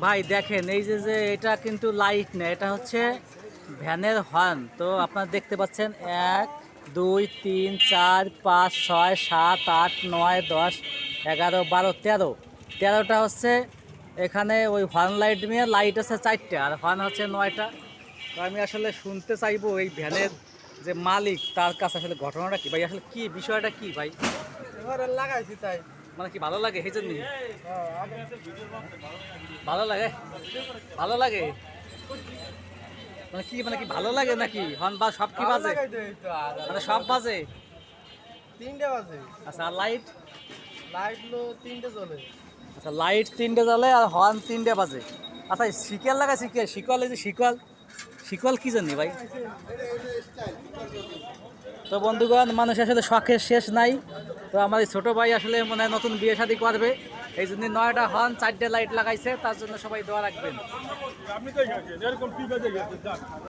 ভাই দেখেন এই যে যে এটা কিন্তু লাইট না, এটা হচ্ছে ভ্যানের হর্ন। তো আপনারা দেখতে পাচ্ছেন 1 2 3 4 5 6 7 8 9 10 11 12 13 13টা হচ্ছে এখানে ওই হর্ন লাইট নিয়ে লাইট আছে 4টা আর হর্ন হচ্ছে 9টা। তো আমি আসলে শুনতে চাইবো এই ভ্যানের যে মালিক তার কাছে আসলে ঘটনাটা কি ভাই, আসলে কি বিষয়টা কি ভাই? এবারে লাগাইছি তাই। মানে কি ভালো লাগে এই জন্য? আগে ভালো লাগে, ভালো লাগে মানে কি ভালো লাগে নাকি হর্ন বা সব কি ভালো বাজে? লাগাই তো এই তো আর মানে সব বাজে? 3টে বাজে। আচ্ছা আর লাইট? লাইট লো 3টে জ্বলে। আচ্ছা লাইট 3টে জ্বলে আর হর্ন 3টে বাজে। আচ্ছা শিকল লাগাইছি কি শিকল, এই যে শিকল, শিকল কি জানি ভাই। তো বন্ধুগণ মানুষ আসলে শখের শেষ নাই। তো আমার এই ছোটো ভাই আসলে মনে হয় নতুন বিয়ে শাদী করবে, এই জন্য 9টা হর্ন 4টে লাইট লাগাইছে, তার জন্য সবাই দোয়া রাখবেন।